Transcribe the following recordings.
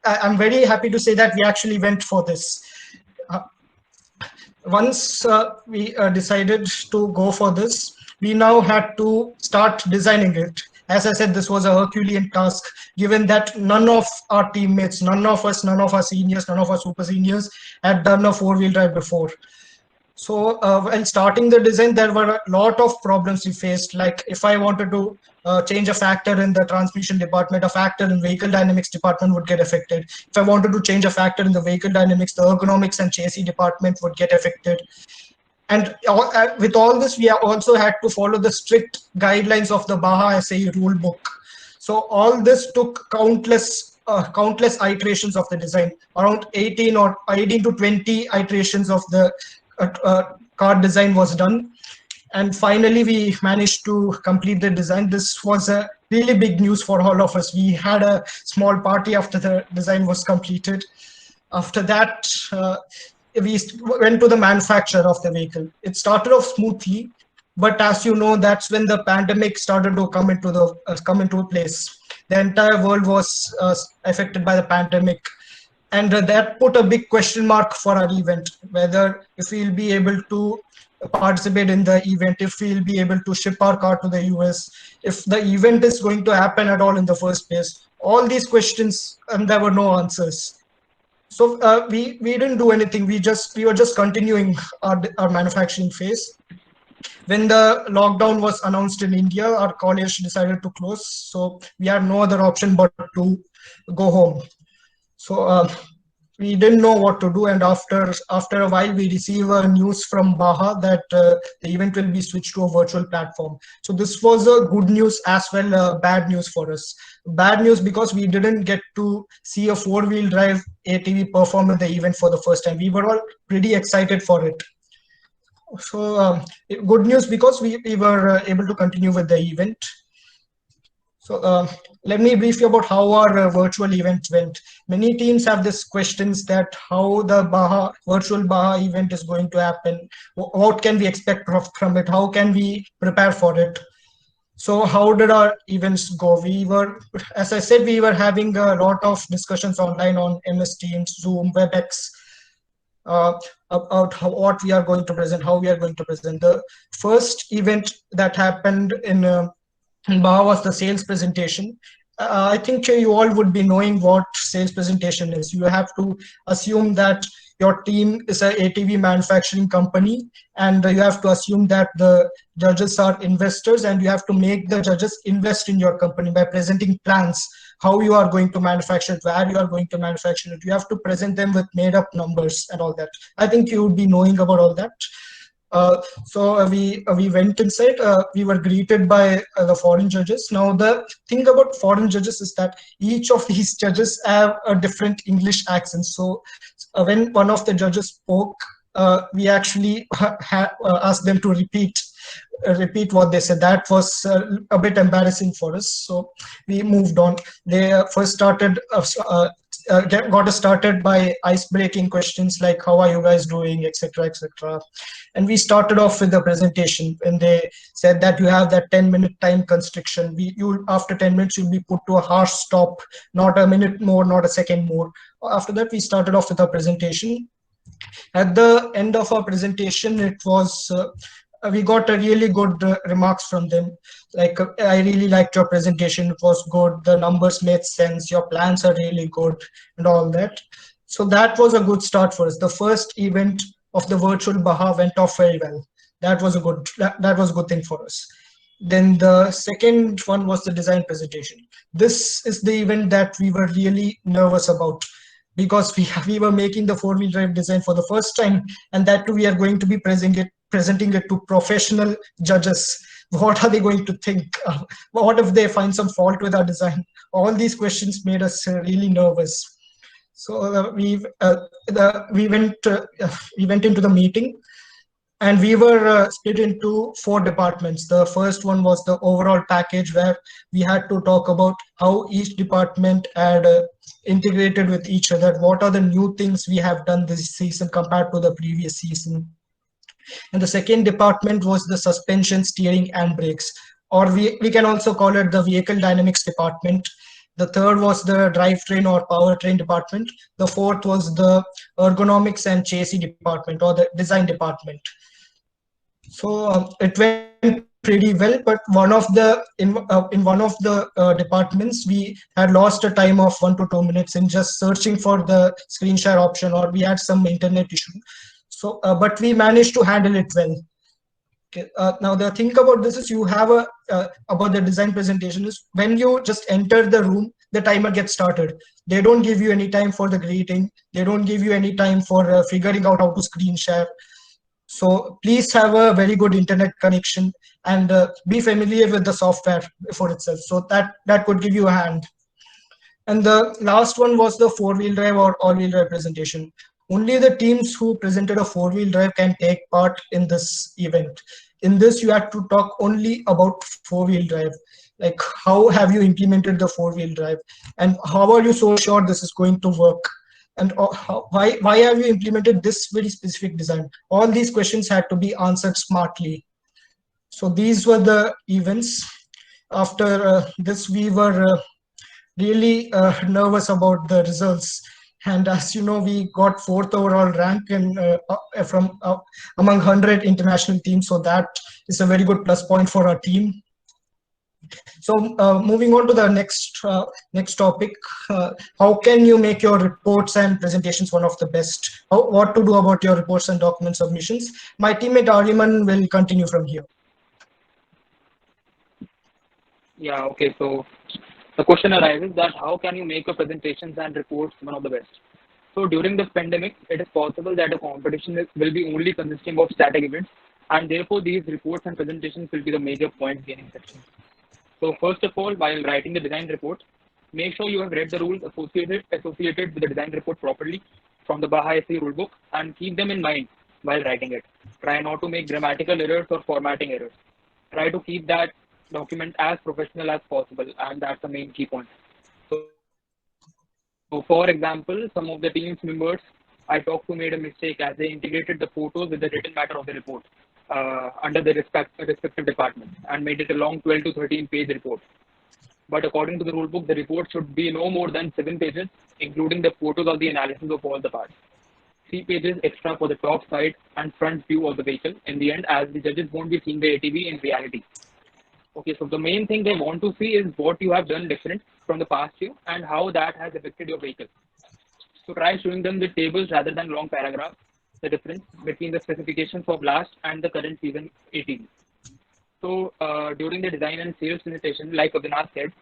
I'm very happy to say that we actually went for this. Uh, Once we decided to go for this, we now had to start designing it. As I said, this was a Herculean task, given that none of our teammates, none of us, none of our seniors, none of our super seniors had done a four-wheel drive before. So while starting the design, there were a lot of problems we faced. Like if I wanted to change a factor in the transmission department, a factor in vehicle dynamics department would get affected. If I wanted to change a factor in the vehicle dynamics, the ergonomics and chassis department would get affected. And with all this, we also had to follow the strict guidelines of the BAJA SAE rule book. So all this took countless iterations of the design, around 18 to 20 iterations of the car design was done. And finally, we managed to complete the design. This was a really big news for all of us. We had a small party after the design was completed. After that, we went to the manufacturer of the vehicle. It started off smoothly, but as you know, that's when the pandemic started to come into place. The entire world was affected by the pandemic, and that put a big question mark for our event, whether if we'll be able to participate in the event, if we'll be able to ship our car to the US, if the event is going to happen at all in the first place. All these questions, and there were no answers. So we didn't do anything. We were just continuing our manufacturing phase. When the lockdown was announced in India, our college decided to close. So we had no other option but to go home. So we didn't know what to do, and after a while, we receive a news from BAJA that the event will be switched to a virtual platform. So this was a good news as well, bad news for us. Bad news because we didn't get to see a four-wheel drive ATV perform at the event for the first time. We were all pretty excited for it. So good news because we were able to continue with the event. So let me brief you about how our virtual event went. Many teams have this questions that how the virtual BAJA event is going to happen. What can we expect from it? How can we prepare for it? So how did our events go? As I said, we were having a lot of discussions online on MS Teams, Zoom, WebEx, about what we are going to present, how we are going to present. The first event that happened in BAJA was the sales presentation. I think you all would be knowing what sales presentation is. You have to assume that your team is a ATV manufacturing company, and you have to assume that the judges are investors, and you have to make the judges invest in your company by presenting plans, how you are going to manufacture it, where you are going to manufacture it. You have to present them with made up numbers and all that. I think you would be knowing about all that. So we went inside. We were greeted by the foreign judges. Now the thing about foreign judges is that each of these judges have a different English accent. So when one of the judges spoke, we actually asked them to repeat what they said. That was a bit embarrassing for us. So we moved on. They first started got us started by ice-breaking questions like how are you guys doing, etc., etc. And we started off with the presentation, and they said that you have that 10-minute time constriction. After 10 minutes you'll be put to a harsh stop, not a minute more, not a second more. After that, we started off with our presentation. At the end of our presentation, it was we got a really good remarks from them. Like, I really liked your presentation. It was good. The numbers made sense. Your plans are really good and all that. So that was a good start for us. The first event of the virtual BAJA went off very well. That was a good thing for us. Then the second one was the design presentation. This is the event that we were really nervous about, because we were making the four-wheel drive design for the first time, and that too we are going to be presenting it to professional judges. What are they going to think? What if they find some fault with our design? All these questions made us really nervous. So we went into the meeting, and we were split into 4 departments. The first one was the overall package, where we had to talk about how each department had integrated with each other. What are the new things we have done this season compared to the previous season? And the second department was the suspension, steering, and brakes, or we can also call it the vehicle dynamics department. The third was the drivetrain or powertrain department. The fourth was the ergonomics and chassis department or the design department. So it went pretty well, but in one of the departments we had lost a time of 1 to 2 minutes in just searching for the screen share option, or we had some internet issue. So, but we managed to handle it well. Okay. Now the thing about this is you have a about the design presentation is when you just enter the room, the timer gets started. They don't give you any time for the greeting. They don't give you any time for figuring out how to screen share. So please have a very good internet connection and be familiar with the software for itself. So that could give you a hand. And the last one was the four-wheel drive or all-wheel drive presentation. Only the teams who presented a four-wheel drive can take part in this event. In this, you have to talk only about four-wheel drive. Like, how have you implemented the four-wheel drive? And how are you so sure this is going to work? And why have you implemented this very specific design? All these questions had to be answered smartly. So these were the events. After this, we were really nervous about the results. And as you know, we got fourth overall rank from among 100 international teams. So that is a very good plus point for our team. So moving on to the next topic, how can you make your reports and presentations one of the best? What to do about your reports and document submissions? My teammate Aryaman will continue from here. Yeah, okay. So the question arises that how can you make your presentations and reports one of the best? So during this pandemic, it is possible that a competition will be only consisting of static events, and therefore these reports and presentations will be the major point gaining section. So first of all, while writing the design report, make sure you have read the rules associated with the design report properly from the BAJA SE rulebook and keep them in mind while writing it. Try not to make grammatical errors or formatting errors. Try to keep that document as professional as possible, and that's the main key point. So for example, some of the team's members I talked to made a mistake as they integrated the photos with the written matter of the report under the respective department and made it a long 12 to 13 page report. But according to the rulebook, the report should be no more than 7 pages, including the photos of the analysis of all the parts. 3 pages extra for the top side and front view of the vehicle in the end, as the judges won't be seeing the ATV in reality. Okay, so the main thing they want to see is what you have done different from the past year and how that has affected your vehicle. So try showing them the tables rather than long paragraphs, the difference between the specifications of last and the current season ATV. So during the design and sales presentation, like Avinaash said,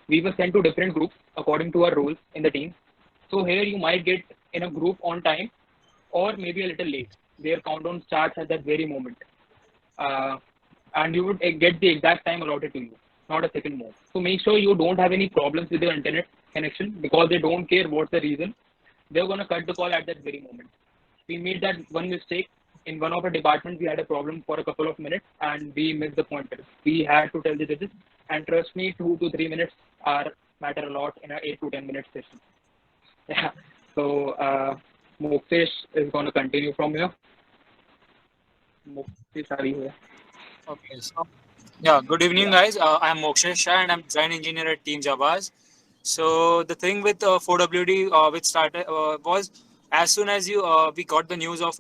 we were sent to different groups according to our roles in the team. So here you might get in a group on time or maybe a little late. Their countdown starts at that very moment. And you would get the exact time allotted to you, not a second more. So make sure you don't have any problems with your internet connection, because they don't care what's the reason. They're going to cut the call at that very moment. We made that one mistake. In one of our departments, we had a problem for a couple of minutes and we missed the pointers. We had to tell the judges, and trust me, 2 to 3 minutes are matter a lot in an 8 to 10 minute session. Yeah. So Moxesh is going to continue from here. Moxesh, are you here? Okay, so yeah, good evening, guys. I'm Moxesh Shah and I'm design engineer at Team Jabaz. So the thing with 4WD which started was as soon as we got the news of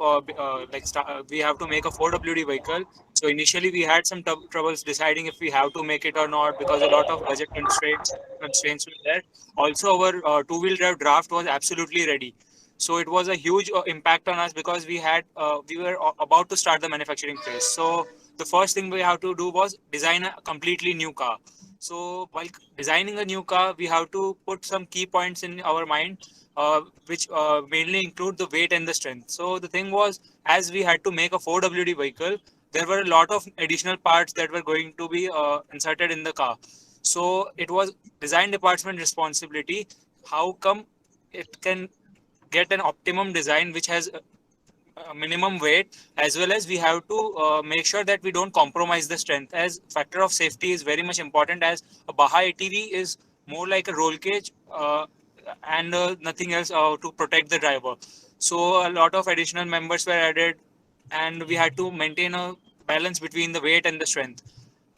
we have to make a 4WD vehicle. So initially we had some troubles deciding if we have to make it or not, because a lot of budget constraints were there. Also, our two-wheel drive draft was absolutely ready. So it was a huge impact on us, because we were about to start the manufacturing phase. So the first thing we have to do was design a completely new car. So while designing a new car, we have to put some key points in our mind, which mainly include the weight and the strength. So the thing was, as we had to make a 4WD vehicle, there were a lot of additional parts that were going to be inserted in the car. So it was design department responsibility. How come it can get an optimum design which has minimum weight, as well as we have to make sure that we don't compromise the strength, as factor of safety is very much important, as a BAJA ATV is more like a roll cage and nothing else to protect the driver. So a lot of additional members were added and we had to maintain a balance between the weight and the strength.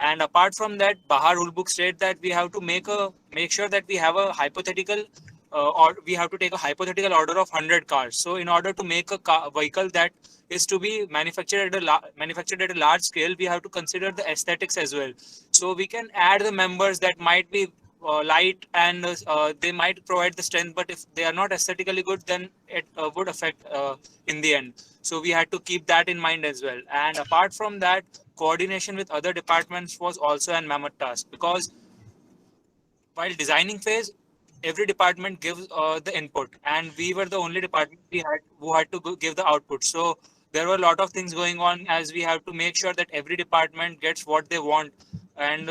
And apart from that, Bahar rulebook state that we have to make sure that we have a hypothetical or we have to take a hypothetical order of 100 cars. So in order to make a vehicle that is to be manufactured at a large scale, we have to consider the aesthetics as well. So we can add the members that might be light and they might provide the strength, but if they are not aesthetically good, then it would affect in the end. So we had to keep that in mind as well. And apart from that, coordination with other departments was also an mammoth task, because while designing phase, every department gives the input, and we were the only department we had who had to give the output. So there were a lot of things going on, as we have to make sure that every department gets what they want. And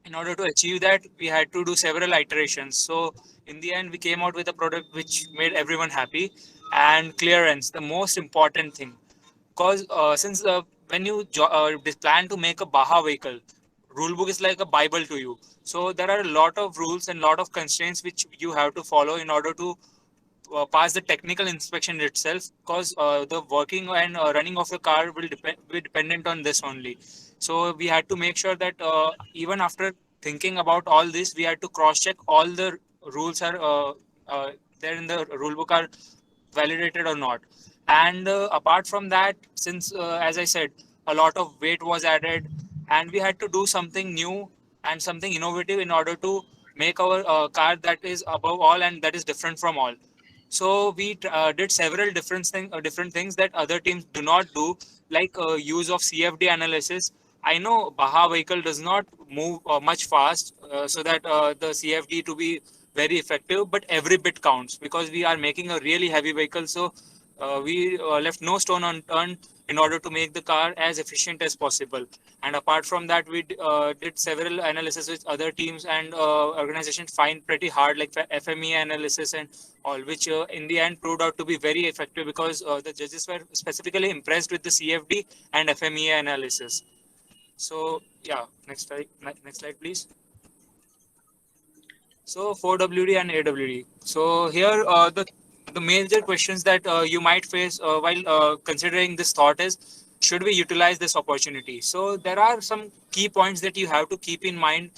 in order to achieve that, we had to do several iterations. So in the end, we came out with a product which made everyone happy. And clearance, the most important thing, because since when you plan to make a Baha vehicle, rulebook is like a Bible to you. So there are a lot of rules and lot of constraints which you have to follow in order to pass the technical inspection itself, because the working and running of the car will be dependent on this only. So we had to make sure that even after thinking about all this, we had to cross check all the rules are uh, there in the rule book are validated or not. And apart from that, since as I said, a lot of weight was added, and we had to do something new and something innovative in order to make our car that is above all and that is different from all. So we did several different things that other teams do not do, like use of CFD analysis. I know Baha vehicle does not move much fast, so that the CFD to be very effective, but every bit counts because we are making a really heavy vehicle. So we left no stone unturned in order to make the car as efficient as possible. And apart from that, we did several analysis with other teams and organizations find pretty hard, like FMEA analysis and all, which in the end proved out to be very effective, because the judges were specifically impressed with the CFD and FMEA analysis. So yeah, next slide, please. So 4WD and AWD. So here the major questions that you might face while considering this thought is, should we utilize this opportunity? So there are some key points that you have to keep in mind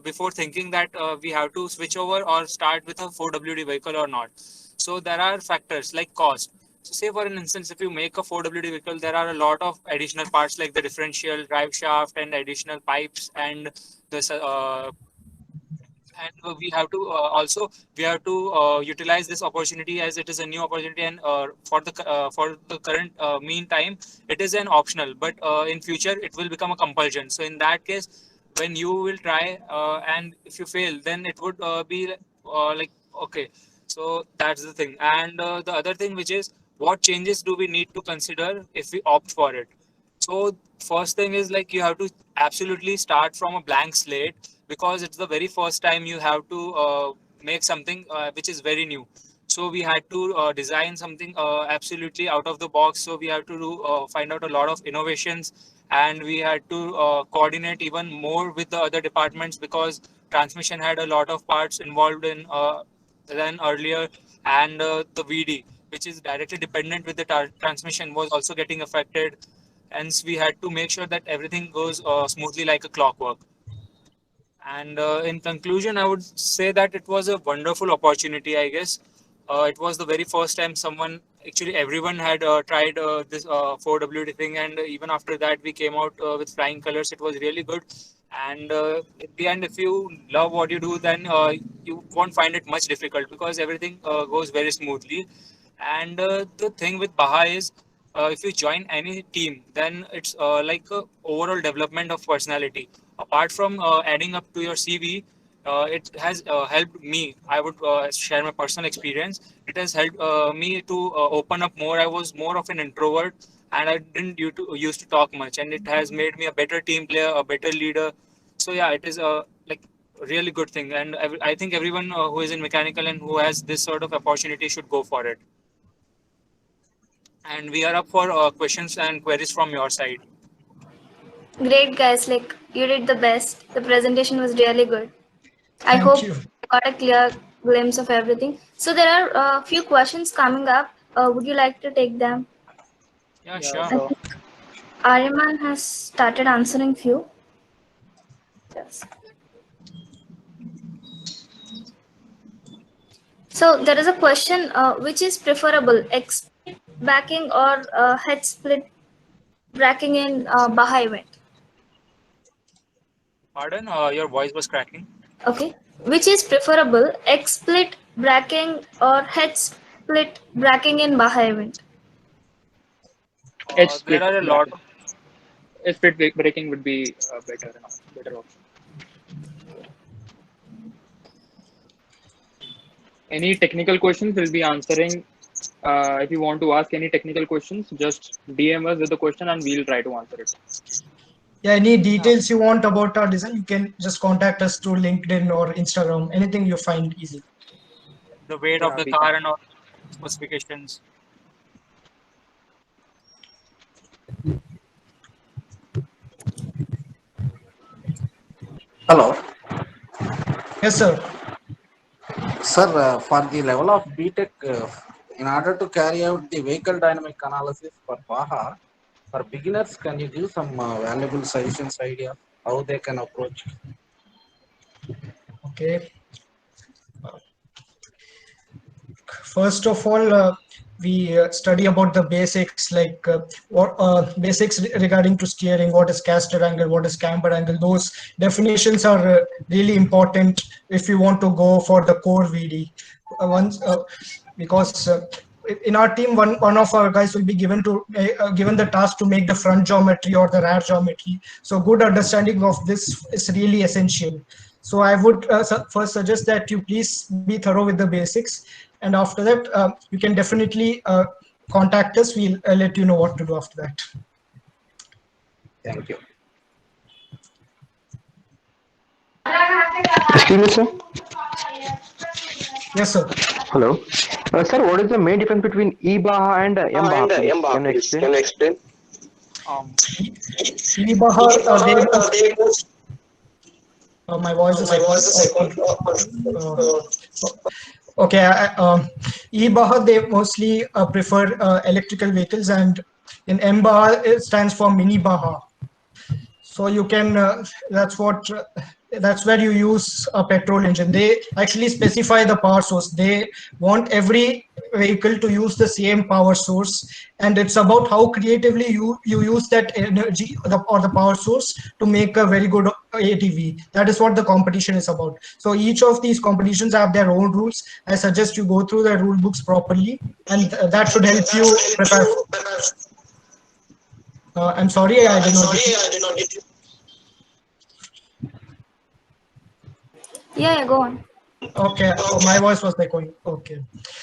before thinking that we have to switch over or start with a 4WD vehicle or not. So there are factors like cost. So say for an instance, if you make a 4WD vehicle, there are a lot of additional parts like the differential, drive shaft, and additional pipes, and the and we have to also we have to utilize this opportunity as it is a new opportunity, and for the current meantime it is an optional, but in future it will become a compulsion. So in that case, when you will try and if you fail, then it would be like, okay. So that's the thing. And the other thing, which is, what changes do we need to consider if we opt for it? So first thing is, like, you have to absolutely start from a blank slate, because it's the very first time you have to make something which is very new. So we had to design something absolutely out of the box. So we have to find out a lot of innovations, and we had to coordinate even more with the other departments, because transmission had a lot of parts involved in than earlier, and the VD, which is directly dependent with the transmission, was also getting affected. Hence, we had to make sure that everything goes smoothly like a clockwork. And in conclusion, I would say that it was a wonderful opportunity, I guess. It was the very first time actually everyone had tried this 4WD thing. And even after that, we came out with flying colors. It was really good. And at the end, if you love what you do, then you won't find it much difficult, because everything goes very smoothly. And the thing with Baha is, if you join any team, then it's like a overall development of personality. Apart from adding up to your CV, it has helped me. I would share my personal experience. It has helped me to open up more. I was more of an introvert, and I didn't used to talk much. And it has made me a better team player, a better leader. So yeah, it is a like really good thing. And I think everyone who is in mechanical and who has this sort of opportunity should go for it. And we are up for questions and queries from your side. Great, guys. Like, you did the best. The presentation was really good. I Thank hope you. you got a clear glimpse of everything. So there are a few questions coming up. Would you like to take them? Yeah, Yeah, sure. I sure. think Aryaman has started answering few. Yes. So there is a question, which is preferable, X backing or head split bracking in BAJA event? Pardon, your voice was cracking. Okay. Which is preferable, X split bracking or head split bracking in BAJA event? Edge split There are a lot bracket. of Edge split breaking would be better option. Any technical questions we'll be answering. If you want to ask any technical questions, just DM us with the question and we'll try to answer it. Yeah, any details you want about our design, you can just contact us through LinkedIn or Instagram, anything you find easy. the weight of Yeah, the we can. car and all specifications. Hello, Yes, sir. sir. For the level of BTech, in order to carry out the vehicle dynamic analysis for BAHA, for beginners, can you give some valuable suggestions, idea how they can approach? Okay. First of all, we study about the basics, like what basics regarding to steering, what is caster angle, what is camber angle. Those definitions are really important if you want to go for the core VD. Once because in our team, one of our guys will be given the task to make the front geometry or the rear geometry. So good understanding of this is really essential. So I would first suggest that you please be thorough with the basics, and after that, you can definitely contact us. We'll let you know what to do after that. Thank you. Excuse me, sir. Yes, sir. Hello. Sir, what is the main difference between E-Baha and M-Baha, please? Can you explain? Um, Bahar, they my voice is echoing. Okay, E-Bahar, they mostly prefer electrical vehicles, and in M-Bahar, it stands for Mini Bahar. So you can, that's where you use a petrol engine. They actually specify the power source. They want every vehicle to use the same power source, and it's about how creatively you use that energy or the power source to make a very good ATV. That is what the competition is about. So each of these competitions have their own rules. I suggest you go through the rule books properly, and that should help you prepare. I'm sorry, I did not get you. Yeah, go on. Okay, my voice was echoing. Okay,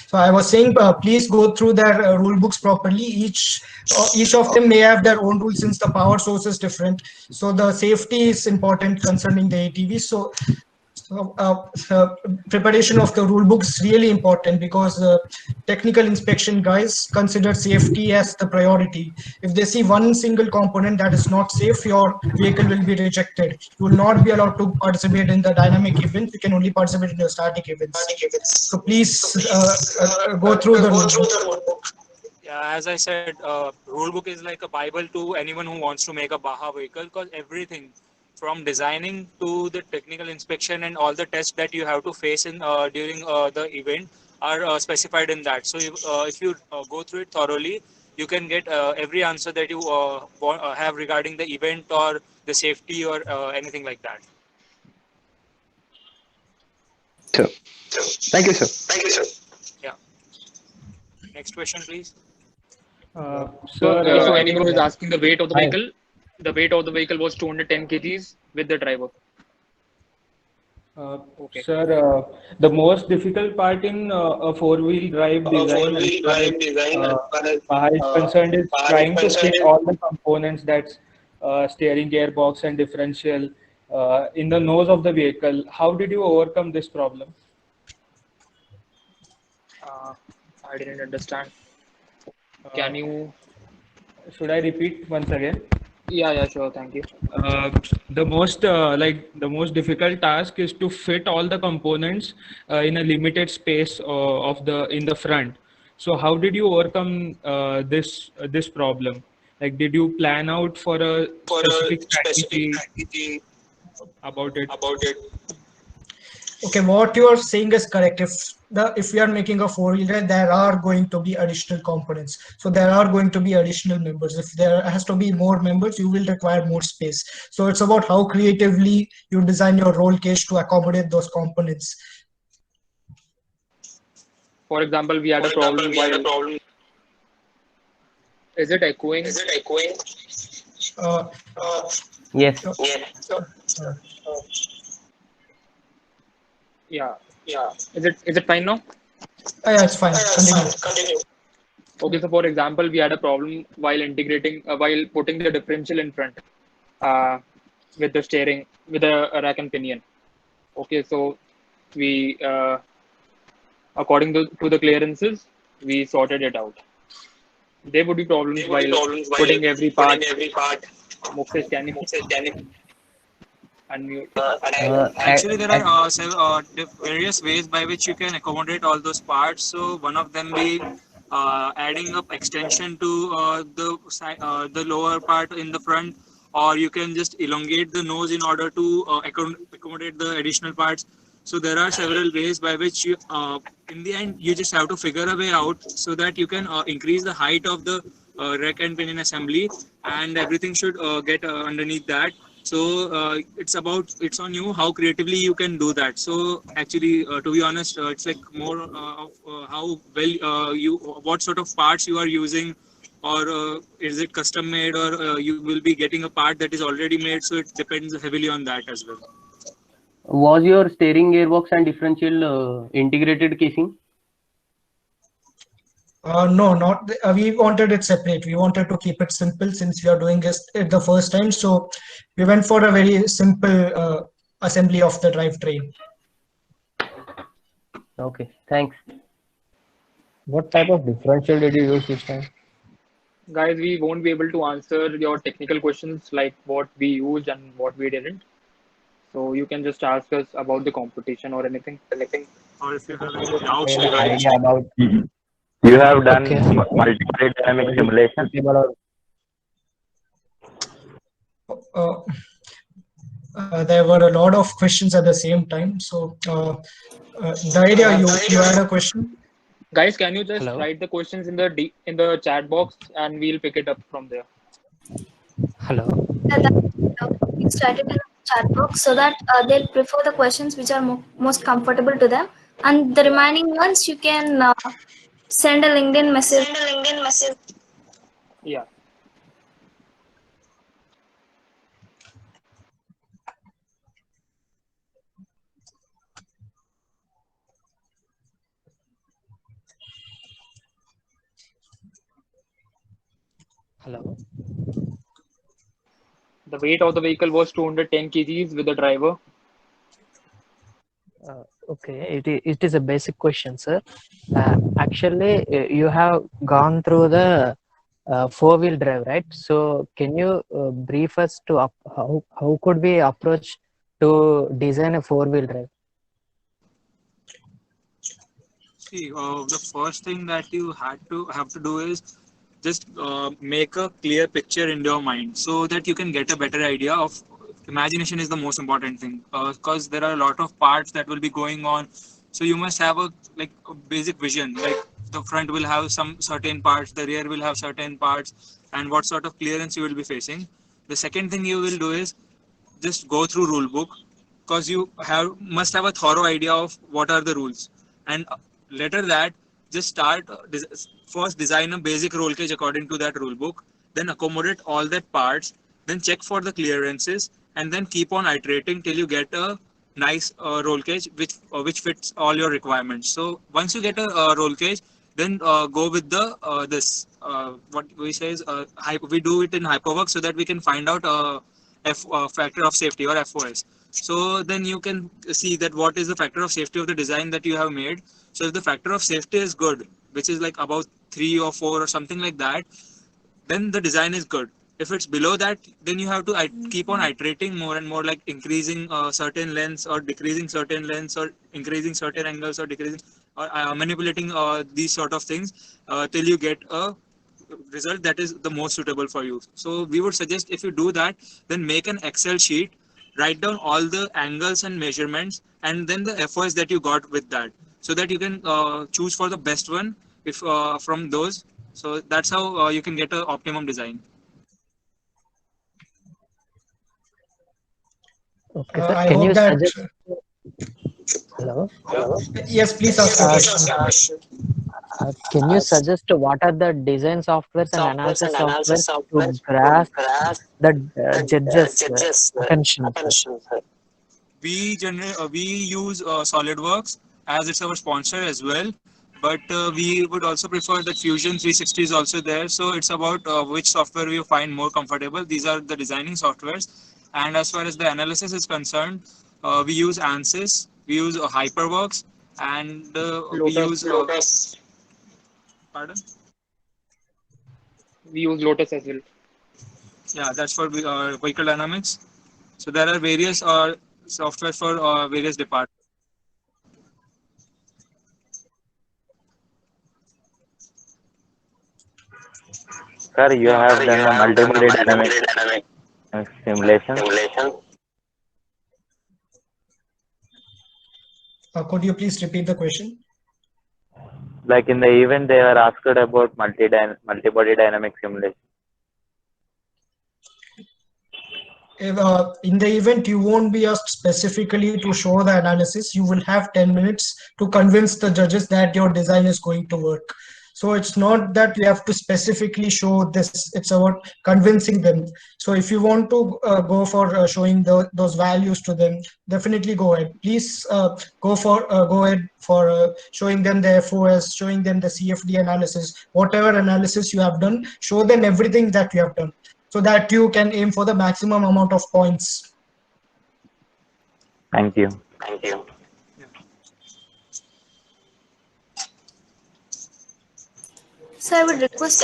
so I was saying, please go through their rule books properly. Each of them may have their own rules since the power source is different. So the safety is important concerning the ATV. So preparation of the rule book is really important, because technical inspection guys consider safety as the priority. If they see one single component that is not safe, your vehicle will be rejected. You will not be allowed to participate in the dynamic events. You can only participate in the static events. So please go through the rule book. yeah, as I said, rule book is like a bible to anyone who wants to make a Baha vehicle, because everything from designing to the technical inspection and all the tests that you have to face in during the event are specified in that. So if you go through it thoroughly, you can get every answer that you have regarding the event or the safety or anything like that. Sir. Thank you, sir. Yeah. Next question, please. So anyone who is asking the weight of the vehicle, the weight of the vehicle was 210 kgs with the driver. Okay. Sir, the most difficult part in a four-wheel drive design as far as Baha is concerned is trying to fit all the components, that's steering, gearbox, and differential in the nose of the vehicle. How did you overcome this problem? I didn't understand. Can you? Should I repeat once again? Yeah, sure. Thank you. The most difficult task is to fit all the components in a limited space of the in the front. So how did you overcome this problem? Like, did you plan out for a specific strategy? about it. Okay, what you are saying is correct. If we are making a four-wheeler, there are going to be additional components. So there are going to be additional members. If there has to be more members, you will require more space. So it's about how creatively you design your roll cage to accommodate those components. For example, we had a problem while. Is it echoing? Uh, Yes. uh, Yeah. Is it fine now? yeah, it's fine. Continue. Okay, so for example, we had a problem while while putting the differential in front, uh, with the steering, with a rack and pinion. Okay, so we, according to the clearances, we sorted it out. There would be problems while putting every part. Moxesh, can you unmute? Actually, there are various ways by which you can accommodate all those parts. So one of them being adding up extension to the lower part in the front, or you can just elongate the nose in order to accommodate the additional parts. So there are several ways by which you, in the end, you just have to figure a way out so that you can increase the height of the rack and pinion assembly, and everything should get underneath that. So it's on you how creatively you can do that. So actually, to be honest, it's like more of how well what sort of parts you are using, or is it custom made, or you will be getting a part that is already made. So it depends heavily on that as well. Was your steering gearbox and differential integrated casing? No, not we wanted it separate. We wanted to keep it simple since we are doing it the first time. So we went for a very simple assembly of the drivetrain. Okay, thanks. What type of differential did you use this time? Guys, we won't be able to answer your technical questions like what we used and what we didn't. So you can just ask us about the competition or anything. Or if you have any doubts Any regarding. idea about You have done okay. multi-rate dynamic simulation. There were a lot of questions at the same time. So the idea you had a question. Guys, can you just Hello? write the questions in the chat box and we'll pick it up from there. Hello. We started in the chat box so that they'll prefer the questions which are most comfortable to them, and the remaining ones you can send a LinkedIn message. Yeah. Hello. The weight of the vehicle was 210 kgs with the driver. Okay, it is a basic question, sir. Actually, you have gone through the four-wheel drive, right? So, can you brief us to how could we approach to design a four-wheel drive? See, the first thing that you have to do is just make a clear picture in your mind so that you can get a better idea of. Imagination is the most important thing, because there are a lot of parts that will be going on. So you must have a basic vision, like the front will have some certain parts, the rear will have certain parts, and what sort of clearance you will be facing. The second thing you will do is just go through rule book, because you must have a thorough idea of what are the rules, and later that just start first design a basic roll cage according to that rule book, then accommodate all that parts, then check for the clearances, and then keep on iterating till you get a nice roll cage which fits all your requirements. So once you get a roll cage, then go with the this what we say is we do it in hyperwork so that we can find out factor of safety, or FOS. So then you can see that what is the factor of safety of the design that you have made. So if the factor of safety is good, which is like about 3 or 4 or something like that, then the design is good. If it's below that, then you have to keep on iterating more and more, like increasing certain lengths or decreasing certain lengths, or increasing certain angles or decreasing, or manipulating these sort of things till you get a result that is the most suitable for you. So we would suggest, if you do that, then make an Excel sheet, write down all the angles and measurements, and then the FOS that you got with that, so that you can choose for the best one if from those. So that's how you can get an optimum design. Okay, sir. I Can you hope that. suggest? Hello. Yes, please ask your question. Can you suggest what are the design softwares and analysis softwares to grasp the judges' attention, sir? We use SolidWorks as it's our sponsor as well, but we would also prefer that Fusion 360 is also there. So it's about which software we find more comfortable. These are the designing softwares, and as far as the analysis is concerned, we use ANSYS, we use HyperWorks, and we use Lotus. pardon. We use Lotus as well. Yeah, that's for vehicle dynamics. So there are various software for various departments. Sir, you Yeah. have done a multi-body dynamic simulation. Could you please repeat the question? Like in the event, they were asked about multi-body dynamic simulation. In the event, you won't be asked specifically to show the analysis. You will have 10 minutes to convince the judges that your design is going to work. So it's not that you have to specifically show this, it's about convincing them. So if you want to go for showing those values to them, definitely go ahead. Please go ahead for showing them the FOS, showing them the CFD analysis, whatever analysis you have done, show them everything that you have done, so that you can aim for the maximum amount of points. Thank you. So I would request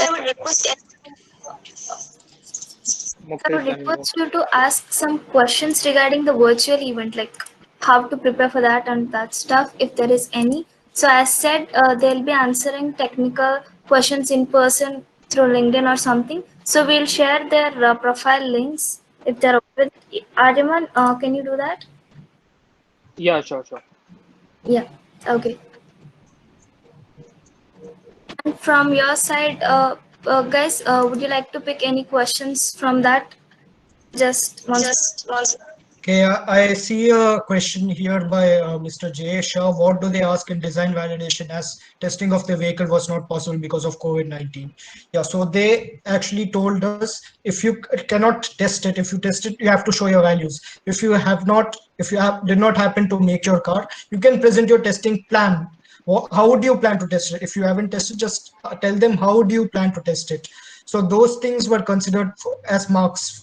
you to ask some questions regarding the virtual event, like how to prepare for that and that stuff, if there is any. So as said, they'll be answering technical questions in person through LinkedIn or something. So we'll share their profile links if they're open. Aryaman, can you do that? Yeah, sure. Yeah. Okay. And from your side, guys, would you like to pick any questions from that? Just once. Okay, I see a question here by Mr. J. Shah. What do they ask in design validation as testing of the vehicle was not possible because of COVID-19? Yeah, so they actually told us if you cannot test it, if you test it, you have to show your values. If you did not happen to make your car, you can present your testing plan. How would you plan to test it? If you haven't tested, just tell them how do you plan to test it. So those things were considered as marks.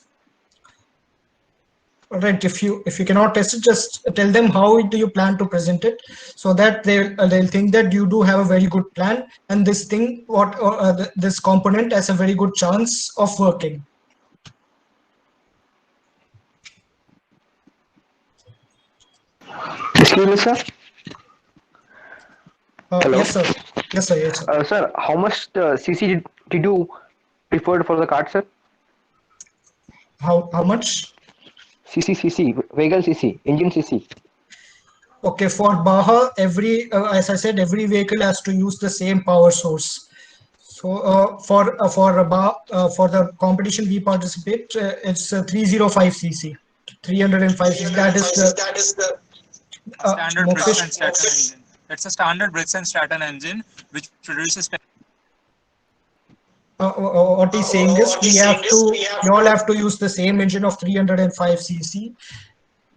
Right, if you cannot test it, just tell them how do you plan to present it, so that they'll think that you do have a very good plan, and this thing this component has a very good chance of working. Excuse me, sir. Hello. Yes, sir. Sir, how much CC did you preferred for the card, sir? How much? CC, vehicle CC, engine CC. Okay, for BAJA, as I said, every vehicle has to use the same power source. So for the competition we participate, it's 305 cc, 305 cc. That is the standard Brixton Stratton engine. That's a standard Brixton Stratton engine which produces. What he's saying is we all have to use the same engine of 305 cc,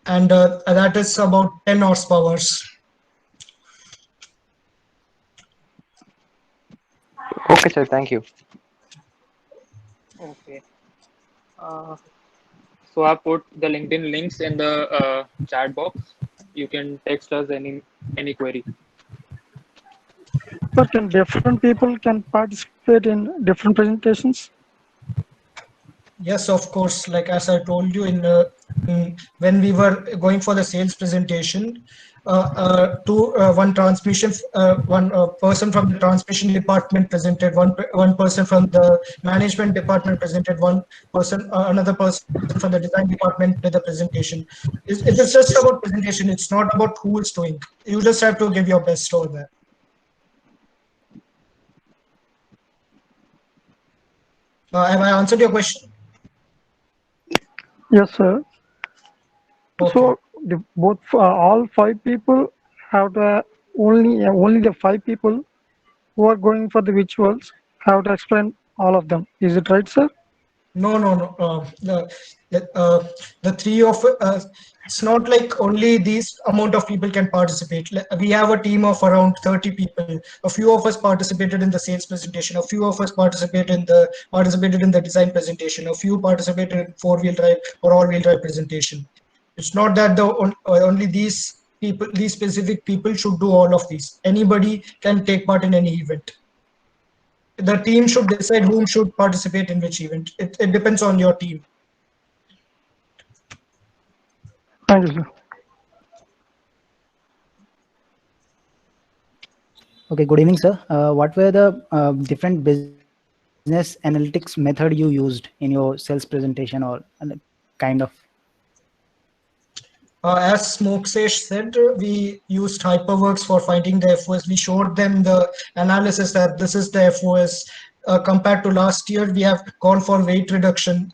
and that is about 10 horsepower. Okay, sir. Thank you. Okay. So I put the LinkedIn links in the chat box. You can text us any query. But can different people can participate in different presentations? Yes, of course. Like as I told you when we were going for the sales presentation, one transmission, one person from the transmission department presented, one person from the management department presented, one person, another person from the design department did the presentation. It is just about presentation. It's not about who is doing. You just have to give your best over there. Have I answered your question? Yes, sir. Okay. So both all 5 people have to only the 5 people who are going for the rituals have to explain all of them. Is it right, sir? No, no, no. The three of it's not like only these amount of people can participate. We have a team of around 30 people. A few of us participated in the sales presentation. A few of us participated in the design presentation. A few participated in four-wheel drive or all-wheel drive presentation. It's not that only these people, these specific people should do all of these. Anybody can take part in any event. The team should decide whom should participate in which event. It depends on your team. Thank you, sir. Okay, good evening, sir. What were the different business analytics method you used in your sales presentation or kind of? As Moxesh said, we used HyperWorks for finding the FOS. We showed them the analysis that this is the FOS. Compared to last year, we have gone for weight reduction.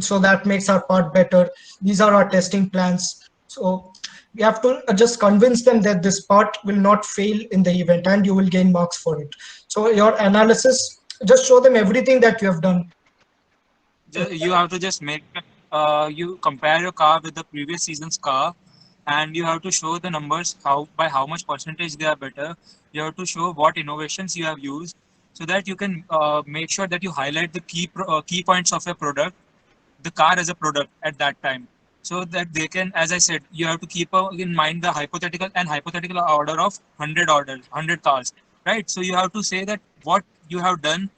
So that makes our part better. These are our testing plans. So we have to just convince them that this part will not fail in the event and you will gain marks for it. So your analysis, just show them everything that you have done. You have to just make you compare your car with the previous season's car, and you have to show the numbers by how much percentage they are better. You have to show what innovations you have used, so that you can make sure that you highlight the key points of your product, the car as a product at that time, so that they can, as I said, you have to keep in mind the hypothetical order of 100 cars, right? So you have to say that what you have done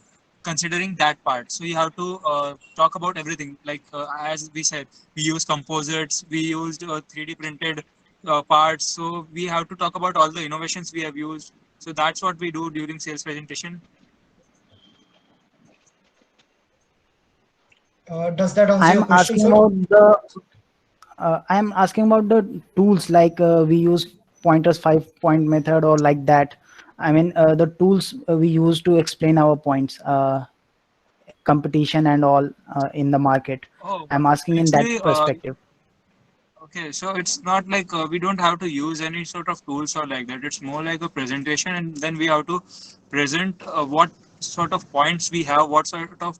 considering that part. So you have to talk about everything. Like as we said, we use composites, we used 3D printed parts. So we have to talk about all the innovations we have used. So that's what we do during sales presentation. Does that answer your question, sir? I'm asking about the tools, like we use pointers 5-point method or like that. I mean, the tools we use to explain our points, competition and all in the market. I'm asking in that perspective. Okay, so it's not like we don't have to use any sort of tools or like that. It's more like a presentation, and then we have to present what sort of points we have, what sort of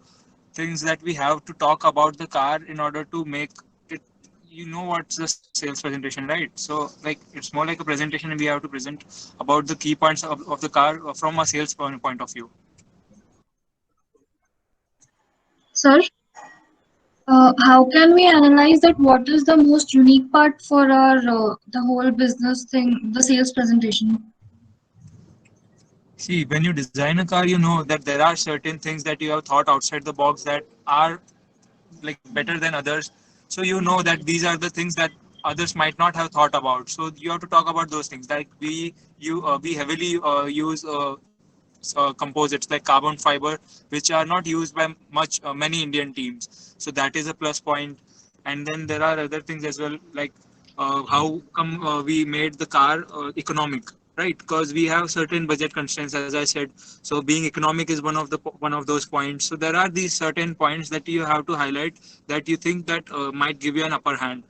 things that we have to talk about the car in order to make it, what's the sales presentation, right? So like it's more like a presentation, and we have to present about the key points of the car from a sales point of view. Sir, how can we analyze that what is the most unique part for our the whole business thing, the sales presentation? See, when you design a car, you know that there are certain things that you have thought outside the box that are like better than others. So you know that these are the things that others might not have thought about. So you have to talk about those things. Like we heavily use composites like carbon fiber, which are not used by many Indian teams. So that is a plus point. And then there are other things as well, like how come we made the car economic, right? Because we have certain budget constraints, as I said. So being economic is one of those points. So there are these certain points that you have to highlight that you think that might give you an upper hand.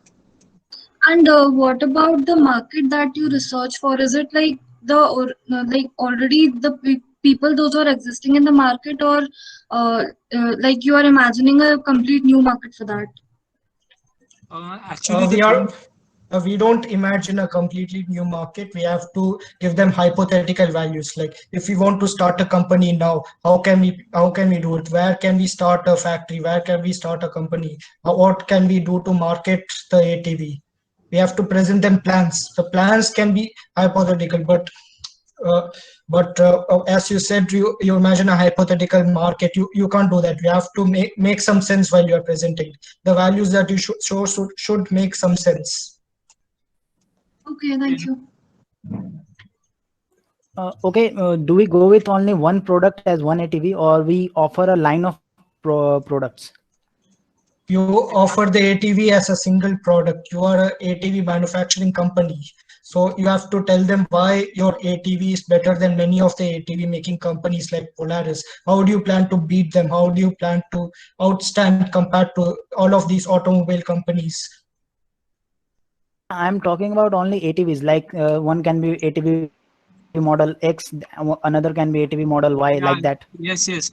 And what about the market that you research for? Is it like like already the people those are existing in the market, or like you are imagining a complete new market for that? Actually, we don't imagine a completely new market. We have to give them hypothetical values. Like if we want to start a company now, how can we do it? Where can we start a factory? Where can we start a company? What can we do to market the ATV? We have to present them plans. The plans can be hypothetical, but as you said, you imagine a hypothetical market. You can't do that. You have to make some sense while you are presenting. The values that you should show should make some sense. Okay, thank you. Okay, do we go with only one product as one ATV, or we offer a line of products? You offer the ATV as a single product. You are a ATV manufacturing company. So you have to tell them why your ATV is better than many of the ATV making companies like Polaris. How do you plan to beat them? How do you plan to outstand compared to all of these automobile companies? I'm talking about only ATVs. Like one can be ATV model X, another can be ATV model Y, like that. Yeah, yes, yes.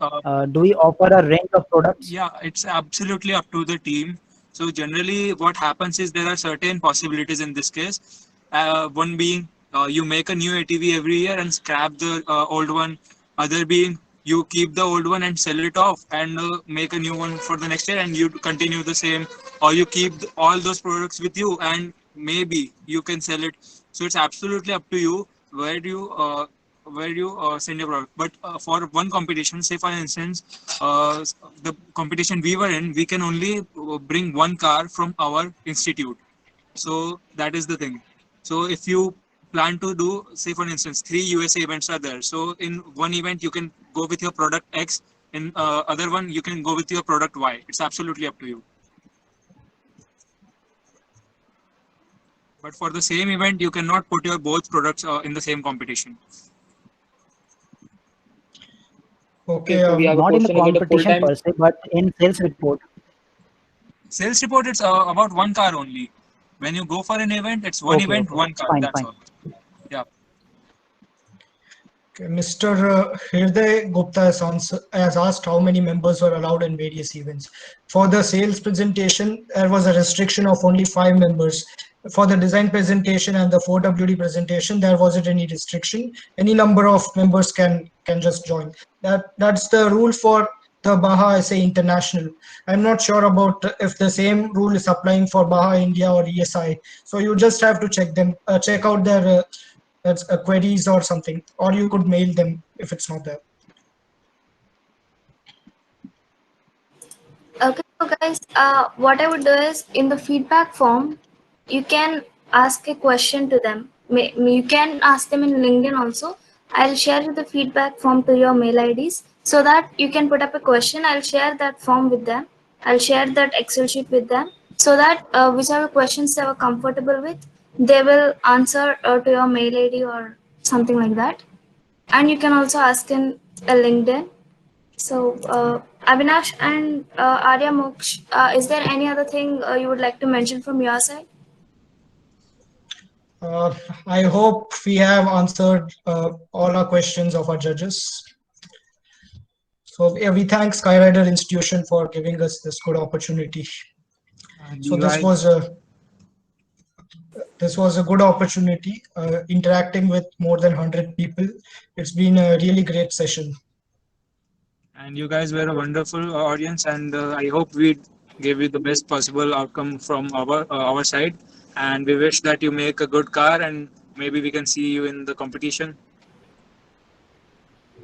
Do we offer a range of products? Yeah, it's absolutely up to the team. So generally, what happens is there are certain possibilities in this case. One being you make a new ATV every year and scrap the old one. Other being you keep the old one and sell it off and make a new one for the next year and you continue the same. Or you keep all those products with you and maybe you can sell it. So it's absolutely up to you where you send your product. But for one competition, say for instance, the competition we were in, we can only bring one car from our institute. So that is the thing. So if you plan to do, say for instance, 3 USA events are there. So in one event you can go with your product X, in other one you can go with your product Y. It's absolutely up to you. But for the same event, you cannot put your both products in the same competition. Okay, So we have a Not in the question. Is it a competition full-time? per se, but in sales report. Sales report, it's about one car only. When you go for an event, it's one Okay, event, okay, one car. fine, That's fine. all. Yeah. okay. Mr. Hirday Gupta has asked how many members were allowed in various events. For the sales presentation, there was a restriction of only 5 members. For the design presentation and the 4WD presentation, there wasn't any restriction. Any number of members can just join. That's the rule for the Baja SA International. I'm not sure about if the same rule is applying for Baja India or ESI. So you just have to check out their queries or something, or you could mail them if it's not there. Okay, so guys, what I would do is in the feedback form, you can ask a question to them. You can ask them in LinkedIn also. I'll share the feedback form to your mail IDs so that you can put up a question. I'll share that form with them. I'll share that Excel sheet with them so that whichever questions they were comfortable with, they will answer to your mail ID or something like that. And you can also ask in a LinkedIn. So, Avinash and Arya Moksh, is there any other thing you would like to mention from your side? Uh, I hope we have answered all our questions of our judges. So yeah, we thank Skyy Rider Institution for giving us this good opportunity. So this was a good opportunity interacting with more than 100 people. It's been a really great session. And you guys were a wonderful audience, and I hope we gave you the best possible outcome from our side. And we wish that you make a good car, and maybe we can see you in the competition.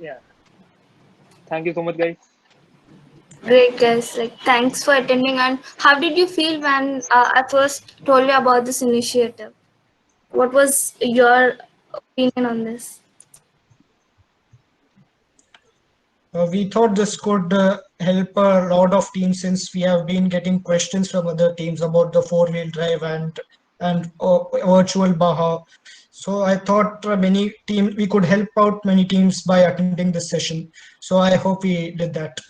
Yeah. Thank you so much, guys. Great, guys. Like, thanks for attending. And how did you feel when I first told you about this initiative? What was your opinion on this? We thought this could help a lot of teams since we have been getting questions from other teams about the four-wheel drive and virtual Baja. So I thought we could help out many teams by attending this session. So I hope we did that.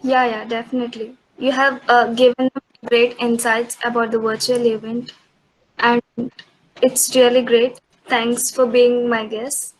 Yeah, definitely. You have given great insights about the virtual event, and it's really great. Thanks for being my guest.